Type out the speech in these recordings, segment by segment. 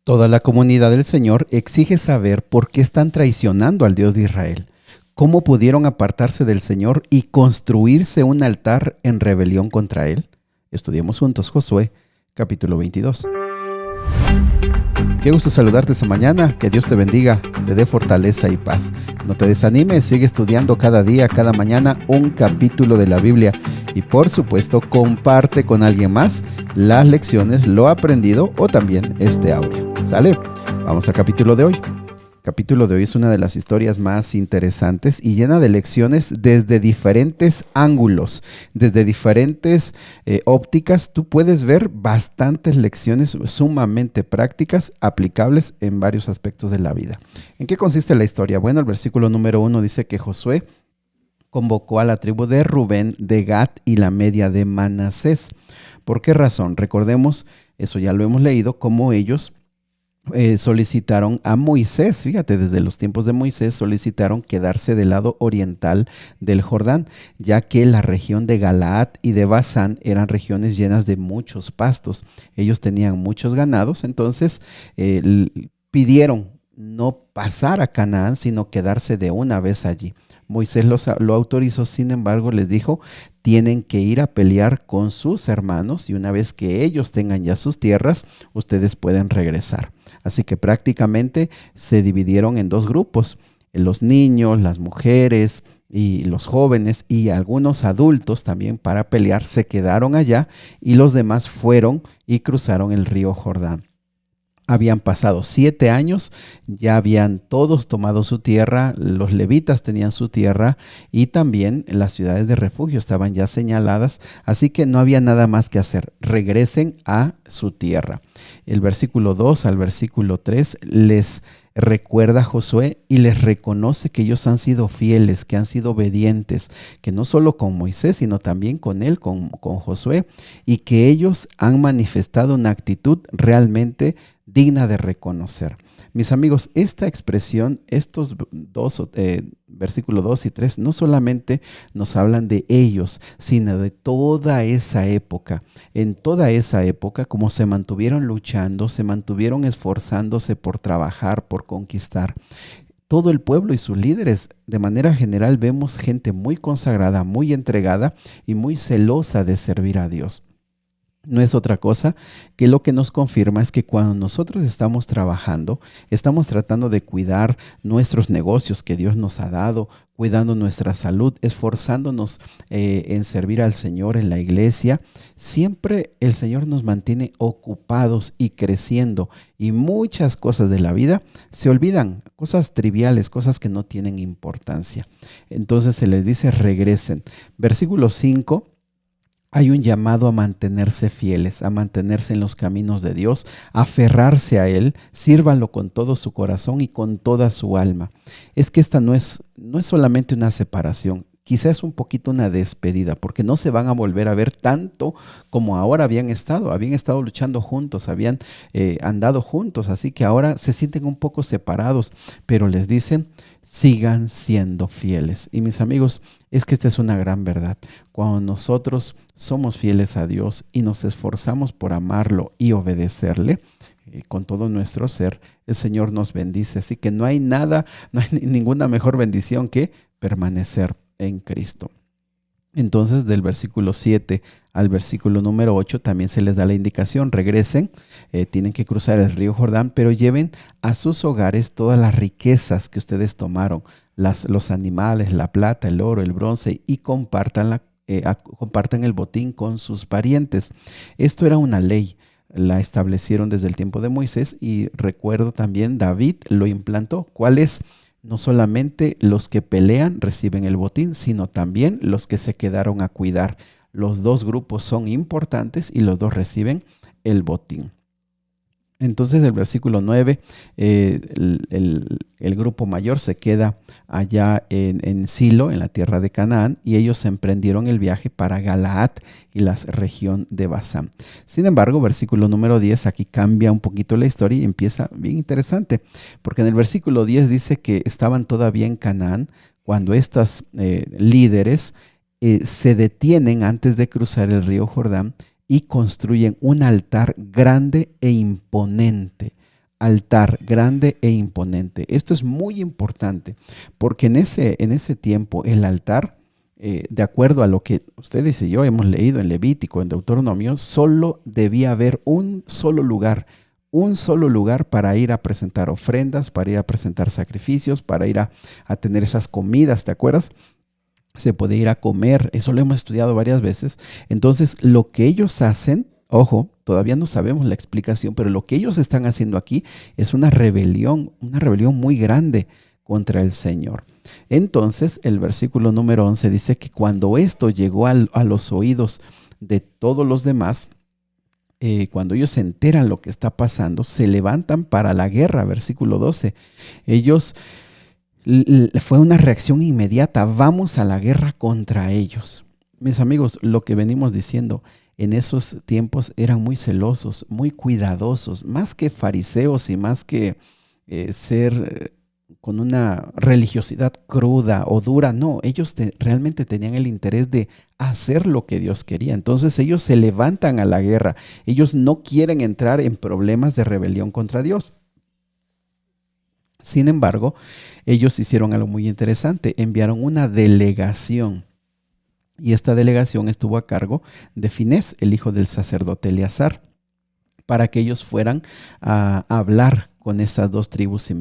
Toda la comunidad del Señor exige saber por qué están traicionando al Dios de Israel, cómo pudieron apartarse del Señor y construirse un altar en rebelión contra Él. Estudiemos juntos Josué, capítulo 22. Qué gusto saludarte esta mañana, que Dios te bendiga, te dé fortaleza y paz. No te desanimes, sigue estudiando cada día, cada mañana un capítulo de la Biblia y por supuesto comparte con alguien más las lecciones, lo aprendido o también este audio. ¿Sale? Vamos al capítulo de hoy. El capítulo de hoy es una de las historias más interesantes y llena de lecciones desde diferentes ángulos, desde diferentes ópticas. Tú puedes ver bastantes lecciones sumamente prácticas, aplicables en varios aspectos de la vida. ¿En qué consiste la historia? Bueno, el versículo número 1 dice que Josué convocó a la tribu de Rubén, de Gad y la media de Manasés. ¿Por qué razón? Recordemos, eso ya lo hemos leído, cómo ellos solicitaron a Moisés, fíjate, desde los tiempos de Moisés solicitaron quedarse del lado oriental del Jordán, ya que la región de Galaad y de Basán eran regiones llenas de muchos pastos. Ellos tenían muchos ganados, entonces pidieron no pasar a Canaán, sino quedarse de una vez allí. Moisés lo autorizó, sin embargo, les dijo, tienen que ir a pelear con sus hermanos y una vez que ellos tengan ya sus tierras, ustedes pueden regresar. Así que prácticamente se dividieron en dos grupos, los niños, las mujeres y los jóvenes y algunos adultos también para pelear se quedaron allá y los demás fueron y cruzaron el río Jordán. Habían pasado 7 años, ya habían todos tomado su tierra, los levitas tenían su tierra y también las ciudades de refugio estaban ya señaladas, así que no había nada más que hacer, regresen a su tierra. El versículo 2 al versículo 3 les recuerda a Josué y les reconoce que ellos han sido fieles, que han sido obedientes, que no solo con Moisés, sino también con él, con Josué, y que ellos han manifestado una actitud realmente digna de reconocer. Mis amigos, esta expresión, estos dos, versículos 2 y 3, no solamente nos hablan de ellos, sino de toda esa época. En toda esa época, como se mantuvieron luchando, se mantuvieron esforzándose por trabajar, por conquistar. Todo el pueblo y sus líderes, de manera general, vemos gente muy consagrada, muy entregada y muy celosa de servir a Dios. No es otra cosa que lo que nos confirma es que cuando nosotros estamos trabajando, estamos tratando de cuidar nuestros negocios que Dios nos ha dado, cuidando nuestra salud, esforzándonos en servir al Señor en la iglesia, siempre el Señor nos mantiene ocupados y creciendo y muchas cosas de la vida se olvidan, cosas triviales, cosas que no tienen importancia. Entonces se les dice regresen. Versículo 5. Hay un llamado a mantenerse fieles, a mantenerse en los caminos de Dios, a aferrarse a Él, sírvanlo con todo su corazón y con toda su alma. Es que esta no es solamente una separación, quizás es un poquito una despedida, porque no se van a volver a ver tanto como ahora habían estado luchando juntos, habían andado juntos, así que ahora se sienten un poco separados, pero les dicen, sigan siendo fieles. Y mis amigos, es que esta es una gran verdad. Cuando nosotros somos fieles a Dios y nos esforzamos por amarlo y obedecerle con todo nuestro ser, el Señor nos bendice. Así que no hay ninguna mejor bendición que permanecer en Cristo. Entonces, del versículo 7 al versículo número 8 también se les da la indicación, regresen, tienen que cruzar el río Jordán, pero lleven a sus hogares todas las riquezas que ustedes tomaron, los animales, la plata, el oro, el bronce, y compartan el botín con sus parientes. Esto era una ley, la establecieron desde el tiempo de Moisés y recuerdo también David lo implantó. ¿Cuál es? No solamente los que pelean reciben el botín, sino también los que se quedaron a cuidar. Los dos grupos son importantes y los dos reciben el botín. Entonces el versículo 9, el grupo mayor se queda allá en Silo, en la tierra de Canaán, y ellos emprendieron el viaje para Galaad y la región de Basán. Sin embargo, versículo número 10, aquí cambia un poquito la historia y empieza bien interesante, porque en el versículo 10 dice que estaban todavía en Canaán cuando estos líderes se detienen antes de cruzar el río Jordán y construyen un altar grande e imponente altar grande e imponente. Esto es muy importante porque en ese tiempo el altar, de acuerdo a lo que ustedes y yo hemos leído en Levítico, en Deuteronomio, solo debía haber un solo lugar para ir a presentar ofrendas, para ir a presentar sacrificios, para ir a tener esas comidas, ¿te acuerdas? Se puede ir a comer, eso lo hemos estudiado varias veces. Entonces, lo que ellos hacen, ojo, todavía no sabemos la explicación, pero lo que ellos están haciendo aquí es una rebelión muy grande contra el Señor. Entonces, el versículo número 11 dice que cuando esto llegó a los oídos de todos los demás, cuando ellos se enteran lo que está pasando, se levantan para la guerra, versículo 12. Ellos, fue una reacción inmediata, vamos a la guerra contra ellos. Mis amigos, lo que venimos diciendo, en esos tiempos eran muy celosos, muy cuidadosos, más que fariseos y más que ser con una religiosidad cruda o dura. No, ellos realmente tenían el interés de hacer lo que Dios quería. Entonces ellos se levantan a la guerra. Ellos no quieren entrar en problemas de rebelión contra Dios. Sin embargo, ellos hicieron algo muy interesante. Enviaron una delegación. Y esta delegación estuvo a cargo de Finés, el hijo del sacerdote Eleazar, para que ellos fueran a hablar con estas 2,5 tribus.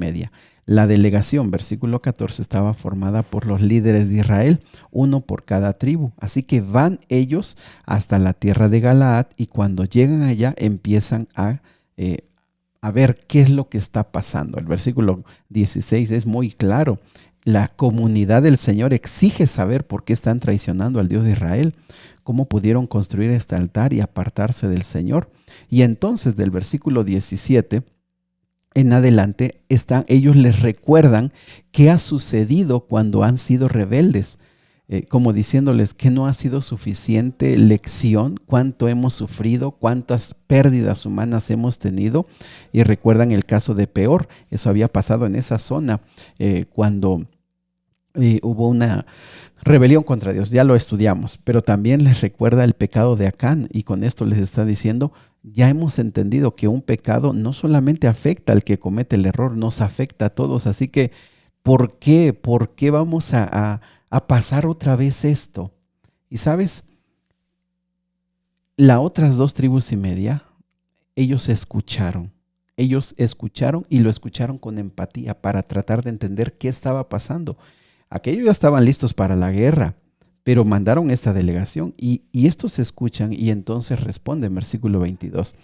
La delegación, versículo 14, estaba formada por los líderes de Israel, uno por cada tribu. Así que van ellos hasta la tierra de Galaad y cuando llegan allá empiezan a ver qué es lo que está pasando. El versículo 16 es muy claro. La comunidad del Señor exige saber por qué están traicionando al Dios de Israel, cómo pudieron construir este altar y apartarse del Señor. Y entonces del versículo 17 en adelante, ellos les recuerdan qué ha sucedido cuando han sido rebeldes, como diciéndoles que no ha sido suficiente lección, cuánto hemos sufrido, cuántas pérdidas humanas hemos tenido. Y recuerdan el caso de Peor, eso había pasado en esa zona cuando hubo una rebelión contra Dios, ya lo estudiamos, pero también les recuerda el pecado de Acán y con esto les está diciendo, ya hemos entendido que un pecado no solamente afecta al que comete el error, nos afecta a todos, así que ¿por qué vamos a pasar otra vez esto? Y sabes, las otras 2,5 tribus, ellos escucharon y lo escucharon con empatía para tratar de entender qué estaba pasando. Aquellos ya estaban listos para la guerra, pero mandaron esta delegación y estos escuchan y entonces responden, versículo 22.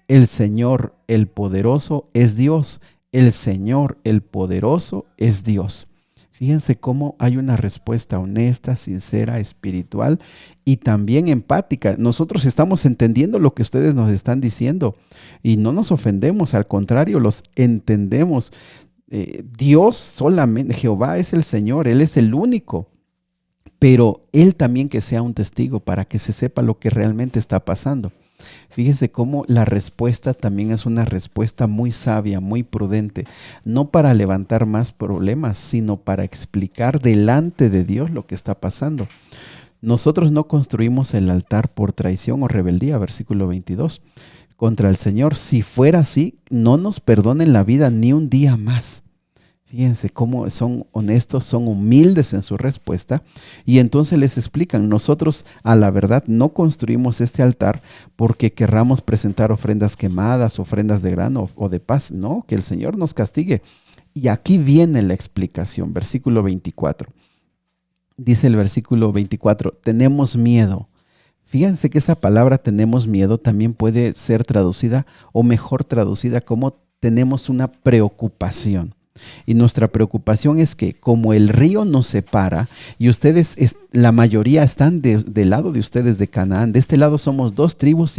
El Señor, el poderoso, es Dios. El Señor, el poderoso, es Dios. Fíjense cómo hay una respuesta honesta, sincera, espiritual y también empática. Nosotros estamos entendiendo lo que ustedes nos están diciendo y no nos ofendemos, al contrario, los entendemos. Dios solamente, Jehová es el Señor, Él es el único, pero Él también que sea un testigo para que se sepa lo que realmente está pasando. Fíjese cómo la respuesta también es una respuesta muy sabia, muy prudente, no para levantar más problemas, sino para explicar delante de Dios lo que está pasando. Nosotros no construimos el altar por traición o rebeldía, versículo 22. Contra el Señor, si fuera así, no nos perdonen la vida ni un día más. Fíjense cómo son honestos, son humildes en su respuesta y entonces les explican, nosotros a la verdad no construimos este altar porque querramos presentar ofrendas quemadas, ofrendas de grano o de paz, no, que el Señor nos castigue. Y aquí viene la explicación, versículo 24. Dice el versículo 24, tenemos miedo. Fíjense que esa palabra tenemos miedo también puede ser traducida o mejor traducida como tenemos una preocupación. Y nuestra preocupación es que como el río nos separa y ustedes, la mayoría están del lado de ustedes de Canaán, de este lado somos 2,5 tribus,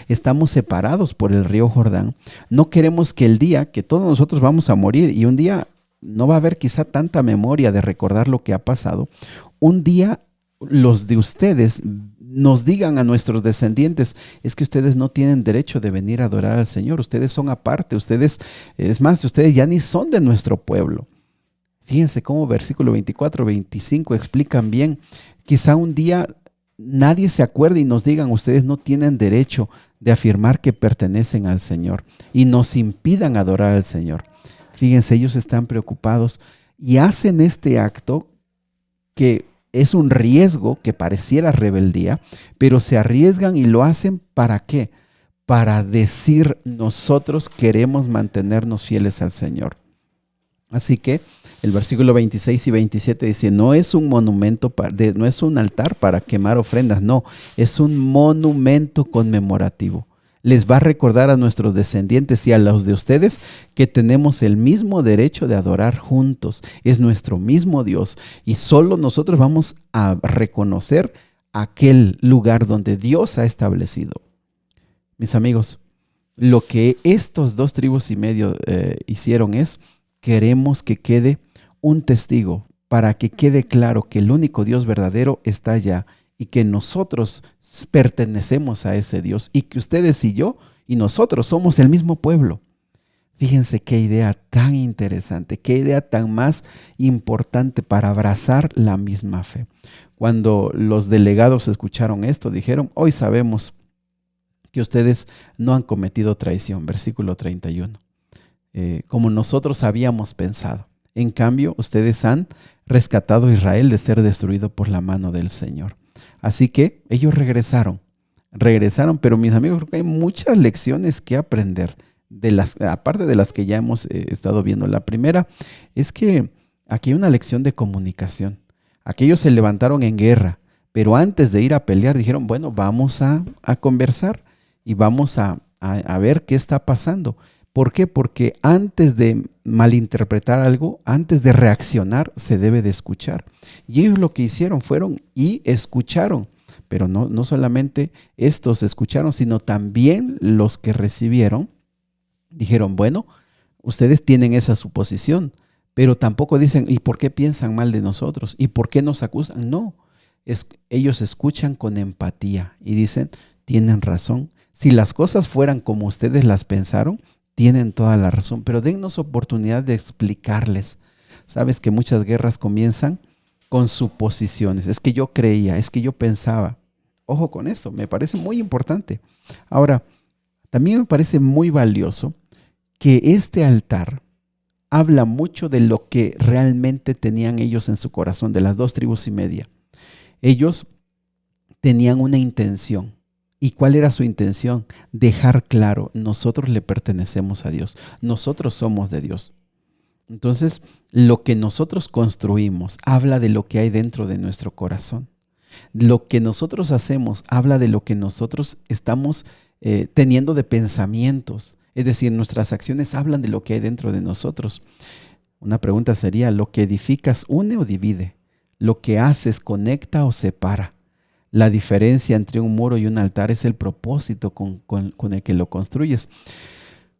estamos separados por el río Jordán, no queremos que el día que todos nosotros vamos a morir y un día no va a haber quizá tanta memoria de recordar lo que ha pasado, un día los de ustedes nos digan a nuestros descendientes, es que ustedes no tienen derecho de venir a adorar al Señor, ustedes son aparte, ustedes ya ni son de nuestro pueblo. Fíjense cómo versículo 24, 25 explican bien, quizá un día nadie se acuerde y nos digan, ustedes no tienen derecho de afirmar que pertenecen al Señor y nos impidan adorar al Señor. Fíjense, ellos están preocupados y hacen este acto que es un riesgo, que pareciera rebeldía, pero se arriesgan y lo hacen ¿para qué? Para decir, nosotros queremos mantenernos fieles al Señor. Así que el versículo 26 y 27 dice, no es un monumento, no es un altar para quemar ofrendas, no, es un monumento conmemorativo. Les va a recordar a nuestros descendientes y a los de ustedes que tenemos el mismo derecho de adorar juntos. Es nuestro mismo Dios y solo nosotros vamos a reconocer aquel lugar donde Dios ha establecido. Mis amigos, lo que estos 2 tribus y medio hicieron es, queremos que quede un testigo para que quede claro que el único Dios verdadero está allá y que nosotros pertenecemos a ese Dios y que ustedes y yo y nosotros somos el mismo pueblo. Fíjense qué idea tan interesante, qué idea tan más importante para abrazar la misma fe. Cuando los delegados escucharon esto, dijeron, hoy sabemos que ustedes no han cometido traición, versículo 31, como nosotros habíamos pensado. En cambio, ustedes han rescatado a Israel de ser destruido por la mano del Señor. Así que ellos regresaron, pero mis amigos, creo que hay muchas lecciones que aprender, aparte de las que ya hemos estado viendo. La primera es que aquí hay una lección de comunicación. Aquellos se levantaron en guerra, pero antes de ir a pelear dijeron, bueno, vamos a conversar y vamos a ver qué está pasando. ¿Por qué? Porque antes de malinterpretar algo, antes de reaccionar, se debe de escuchar. Y ellos lo que hicieron fueron y escucharon. Pero no solamente estos escucharon, sino también los que recibieron dijeron, bueno, ustedes tienen esa suposición, pero tampoco dicen, ¿y por qué piensan mal de nosotros? ¿Y por qué nos acusan? No, ellos escuchan con empatía y dicen, tienen razón. Si las cosas fueran como ustedes las pensaron, tienen toda la razón, pero dennos oportunidad de explicarles. Sabes que muchas guerras comienzan con suposiciones. Es que yo creía, es que yo pensaba. Ojo con esto, me parece muy importante. Ahora, también me parece muy valioso que este altar habla mucho de lo que realmente tenían ellos en su corazón, de las 2 tribus y media. Ellos tenían una intención. ¿Y cuál era su intención? Dejar claro, nosotros le pertenecemos a Dios, nosotros somos de Dios. Entonces, lo que nosotros construimos habla de lo que hay dentro de nuestro corazón. Lo que nosotros hacemos habla de lo que nosotros estamos teniendo de pensamientos. Es decir, nuestras acciones hablan de lo que hay dentro de nosotros. Una pregunta sería, ¿lo que edificas une o divide? ¿Lo que haces conecta o separa? La diferencia entre un muro y un altar es el propósito con el que lo construyes.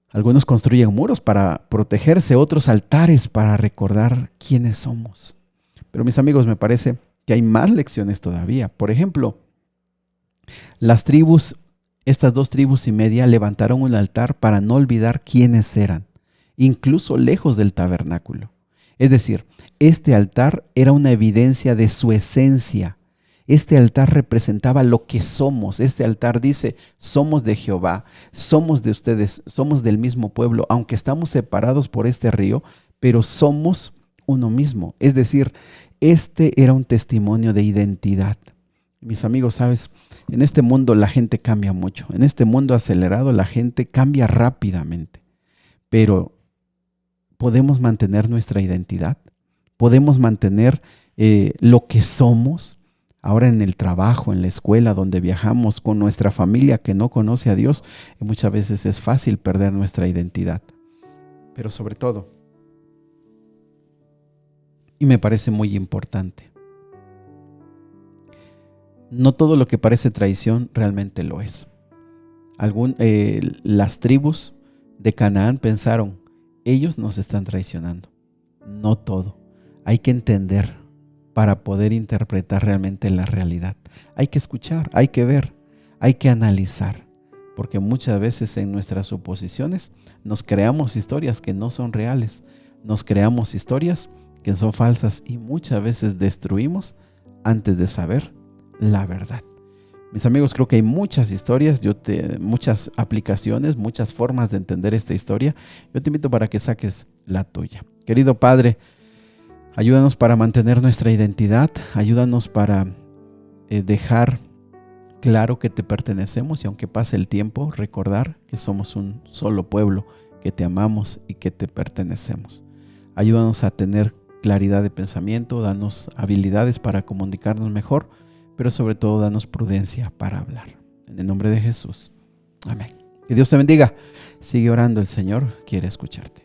Algunos construyen muros para protegerse, otros altares para recordar quiénes somos. Pero mis amigos, me parece que hay más lecciones todavía. Por ejemplo, estas 2 tribus y media levantaron un altar para no olvidar quiénes eran, incluso lejos del tabernáculo. Es decir, este altar era una evidencia de su esencia. Este altar representaba lo que somos. Este altar dice, somos de Jehová, somos de ustedes, somos del mismo pueblo, aunque estamos separados por este río, pero somos uno mismo. Es decir, este era un testimonio de identidad. Mis amigos, ¿sabes? En este mundo la gente cambia mucho. En este mundo acelerado la gente cambia rápidamente. Pero podemos mantener nuestra identidad. Podemos mantener lo que somos. Ahora en el trabajo, en la escuela, donde viajamos con nuestra familia que no conoce a Dios, muchas veces es fácil perder nuestra identidad. Pero sobre todo, y me parece muy importante, no todo lo que parece traición realmente lo es. Las tribus de Canaán pensaron, ellos nos están traicionando. No todo. Hay que entender para poder interpretar realmente la realidad. Hay que escuchar, hay que ver, hay que analizar, porque muchas veces en nuestras suposiciones nos creamos historias que no son reales, nos creamos historias que son falsas y muchas veces destruimos antes de saber la verdad. Mis amigos, creo que hay muchas historias, muchas aplicaciones, muchas formas de entender esta historia. Yo te invito para que saques la tuya. Querido Padre, ayúdanos para mantener nuestra identidad, ayúdanos para dejar claro que te pertenecemos y aunque pase el tiempo, recordar que somos un solo pueblo, que te amamos y que te pertenecemos. Ayúdanos a tener claridad de pensamiento, danos habilidades para comunicarnos mejor, pero sobre todo danos prudencia para hablar. En el nombre de Jesús. Amén. Que Dios te bendiga. Sigue orando, el Señor quiere escucharte.